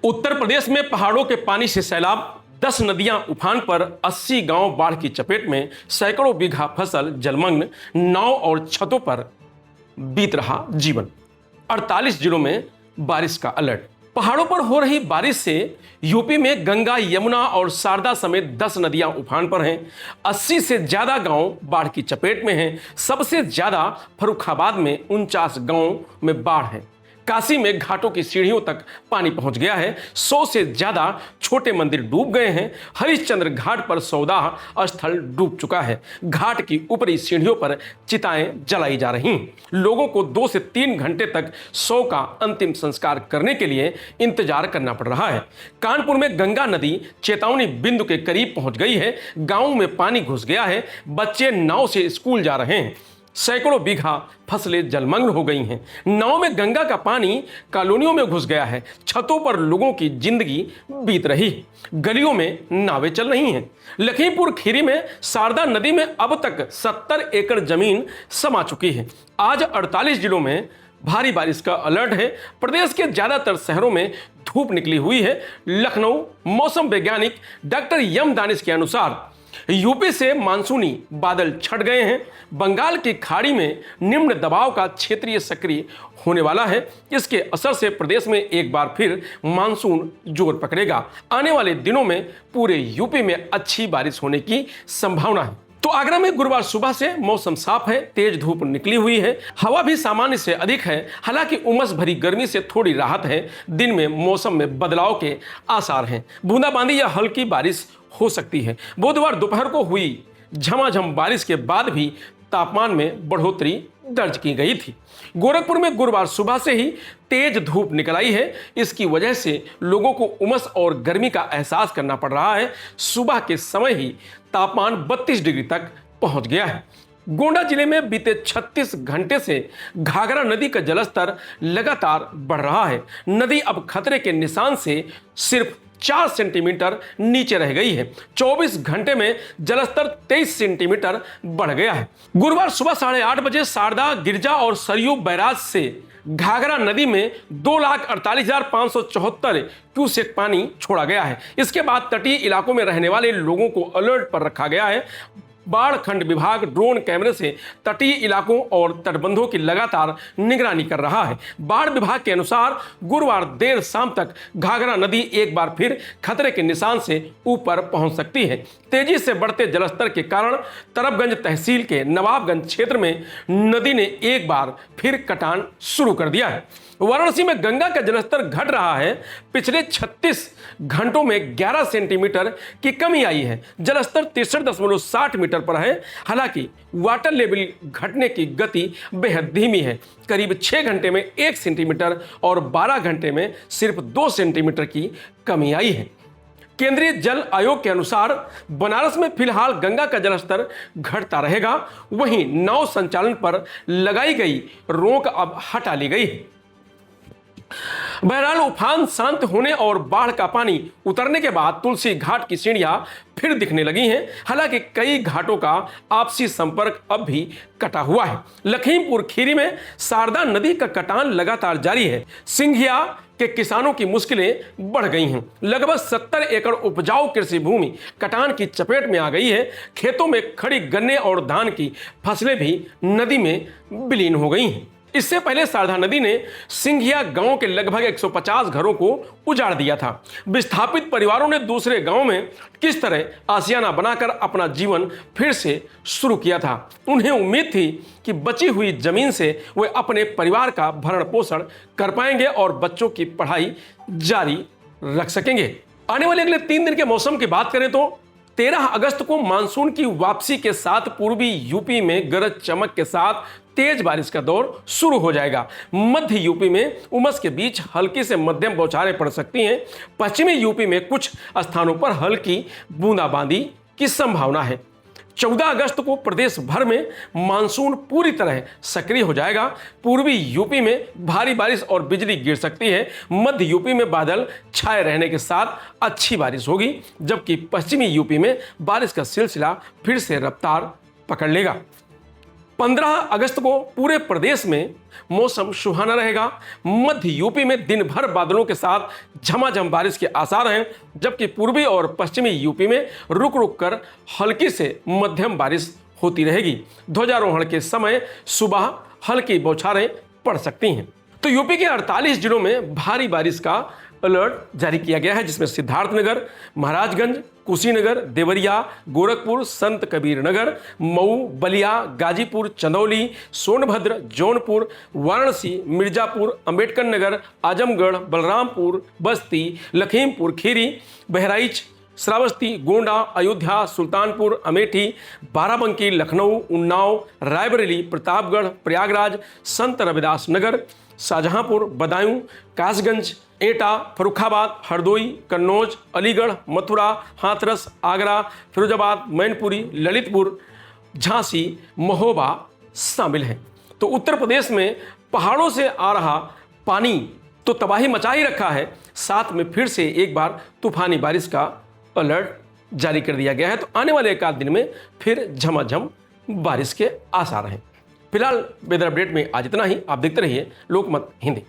उत्तर प्रदेश में पहाड़ों के पानी से सैलाब, 10 नदियां उफान पर, 80 गांव बाढ़ की चपेट में, सैकड़ों बीघा फसल जलमग्न, नाव और छतों पर बीत रहा जीवन। 48 जिलों में बारिश का अलर्ट। पहाड़ों पर हो रही बारिश से यूपी में गंगा, यमुना और शारदा समेत 10 नदियां उफान पर हैं। 80 से ज्यादा गांव बाढ़ की चपेट में हैं। सबसे ज्यादा फर्रुखाबाद में 49 गांवों में बाढ़ है। काशी में घाटों की सीढ़ियों तक पानी पहुंच गया है। 100 से ज्यादा छोटे मंदिर डूब गए हैं। हरिश्चंद्र घाट पर सौदाह स्थल डूब चुका है। घाट की ऊपरी सीढ़ियों पर चिताएं जलाई जा रही हैं। लोगों को 2 से 3 घंटे तक शव का अंतिम संस्कार करने के लिए इंतजार करना पड़ रहा है। कानपुर में गंगा नदी चेतावनी बिंदु के करीब पहुंच गई है। गांवों में पानी घुस गया है। बच्चे नाव से स्कूल जा रहे हैं। सैकड़ों बीघा फसलें जलमग्न हो गई हैं। नाव में गंगा का पानी कॉलोनियों में घुस गया है। छतों पर लोगों की जिंदगी बीत रही है। गलियों में नावें चल रही हैं। लखीमपुर खीरी में शारदा नदी में अब तक 70 एकड़ जमीन समा चुकी है। आज 48 जिलों में भारी बारिश का अलर्ट है। प्रदेश के ज्यादातर शहरों में धूप निकली हुई है। लखनऊ मौसम वैज्ञानिक डॉक्टर यम दानिश के अनुसार यूपी से मानसूनी बादल छट गए हैं। बंगाल की खाड़ी में निम्न दबाव का क्षेत्रीय सक्रिय होने वाला है। इसके असर से प्रदेश में एक बार फिर मानसून जोर पकड़ेगा। आने वाले दिनों में पूरे यूपी में अच्छी बारिश होने की संभावना है। तो आगरा में गुरुवार सुबह से मौसम साफ है। तेज धूप निकली हुई है। हवा भी सामान्य से अधिक है। हालांकि उमस भरी गर्मी से थोड़ी राहत है। दिन में मौसम में बदलाव के आसार हैं। बूंदाबांदी या हल्की बारिश हो सकती है। बुधवार दोपहर को हुई झमाझम बारिश के बाद भी तापमान में बढ़ोतरी दर्ज की गई थी। गोरखपुर में गुरुवार सुबह से ही तेज धूप निकल आई है। इसकी वजह से लोगों को उमस और गर्मी का एहसास करना पड़ रहा है। सुबह के समय ही तापमान 32 डिग्री तक पहुंच गया है। गोंडा जिले में बीते 36 घंटे से घाघरा नदी का जलस्तर लगातार बढ़ रहा है। नदी अब खतरे के निशान से सिर्फ 4 सेंटीमीटर नीचे रह गई है। 24 घंटे में जलस्तर 23 सेंटीमीटर बढ़ गया है। गुरुवार सुबह 8:30 बजे शारदा, गिरजा और सरयू बैराज से घाघरा नदी में 2,48,574 क्यूसेक पानी छोड़ा गया है। इसके बाद तटीय इलाकों में रहने वाले लोगों को अलर्ट पर रखा गया है। बाढ़ खंड विभाग ड्रोन कैमरे से तटीय इलाकों और तटबंधों की लगातार निगरानी कर रहा है। बाढ़ विभाग के अनुसार गुरुवार देर शाम तक घाघरा नदी एक बार फिर खतरे के निशान से ऊपर पहुंच सकती है। तेजी से बढ़ते जलस्तर के कारण तरबगंज तहसील के नवाबगंज क्षेत्र में नदी ने एक बार फिर कटान शुरू कर दिया है। वाराणसी में गंगा का जलस्तर घट रहा है। पिछले 36 घंटों में 11 सेंटीमीटर की कमी आई है। जलस्तर 63.60 मीटर पर है। हालांकि वाटर लेवल घटने की गति बेहद धीमी है। करीब 6 घंटे में 1 सेंटीमीटर और 12 घंटे में सिर्फ 2 सेंटीमीटर की कमी आई है। केंद्रीय जल आयोग के अनुसार बनारस में फिलहाल गंगा का जलस्तर घटता रहेगा। वहीं नाव संचालन पर लगाई गई रोक अब हटा ली गई है। बहरहाल उफान शांत होने और बाढ़ का पानी उतरने के बाद तुलसी घाट की सीढ़ियां फिर दिखने लगी हैं। हालांकि कई घाटों का आपसी संपर्क अब भी कटा हुआ है। लखीमपुर खीरी में शारदा नदी का कटान लगातार जारी है। सिंघिया के किसानों की मुश्किलें बढ़ गई हैं। लगभग 70 एकड़ उपजाऊ कृषि भूमि कटान की चपेट में आ गई है। खेतों में खड़ी गन्ने और धान की फसलें भी नदी में विलीन हो गई हैं। इससे पहले शारदा नदी ने सिंघिया गांव के लगभग 150 घरों को उजाड़ दिया था। विस्थापित परिवारों ने दूसरे गांव में किस तरह आशियाना बनाकर अपना जीवन फिर से शुरू किया था। उन्हें उम्मीद थी कि बची हुई जमीन से वे अपने परिवार का भरण पोषण कर पाएंगे और बच्चों की पढ़ाई जारी रख सकेंगे। आने वाले अगले 3 दिन के मौसम की बात करें तो 13 अगस्त को मानसून की वापसी के साथ पूर्वी यूपी में गरज चमक के साथ तेज बारिश का दौर शुरू हो जाएगा। मध्य यूपी में उमस के बीच हल्की से मध्यम बौछारें पड़ सकती हैं। पश्चिमी यूपी में कुछ स्थानों पर हल्की बूंदाबांदी की संभावना है। 14 अगस्त को प्रदेश भर में मानसून पूरी तरह सक्रिय हो जाएगा। पूर्वी यूपी में भारी बारिश और बिजली गिर सकती है। मध्य यूपी में बादल छाए रहने के साथ अच्छी बारिश होगी, जबकि पश्चिमी यूपी में बारिश का सिलसिला फिर से रफ्तार पकड़ लेगा। 15 अगस्त को पूरे प्रदेश में मौसम सुहाना रहेगा। मध्य यूपी में दिन भर बादलों के साथ झमाझम बारिश के आसार हैं, जबकि पूर्वी और पश्चिमी यूपी में रुक रुक कर हल्की से मध्यम बारिश होती रहेगी। ध्वजारोहण के समय सुबह हल्की बौछारें पड़ सकती हैं। तो यूपी के 48 जिलों में भारी बारिश का अलर्ट जारी किया गया है, जिसमें सिद्धार्थनगर, महाराजगंज, कुशीनगर, देवरिया, गोरखपुर, संत कबीर नगर, मऊ, बलिया, गाजीपुर, चंदौली, सोनभद्र, जौनपुर, वाराणसी, मिर्जापुर, अंबेडकर नगर, आजमगढ़, बलरामपुर, बस्ती, लखीमपुर खीरी, बहराइच, श्रावस्ती, गोंडा, अयोध्या, सुल्तानपुर, अमेठी, बाराबंकी, लखनऊ, उन्नाव, रायबरेली, प्रतापगढ़, प्रयागराज, संत रविदास नगर, शाहजहांपुर, बदायूं, कासगंज, एटा, फरुखाबाद, हरदोई, कन्नौज, अलीगढ़, मथुरा, हाथरस, आगरा, फिरोजाबाद, मैनपुरी, ललितपुर, झांसी, महोबा शामिल हैं। तो उत्तर प्रदेश में पहाड़ों से आ रहा पानी तो तबाही मचा ही रखा है, साथ में फिर से एक बार तूफानी बारिश का अलर्ट जारी कर दिया गया है। तो आने वाले एक आध दिन में फिर झमाझम बारिश के आसार हैं। फिलहाल वेदर अपडेट में आज इतना ही। आप देखते रहिए लोकमत हिंदी।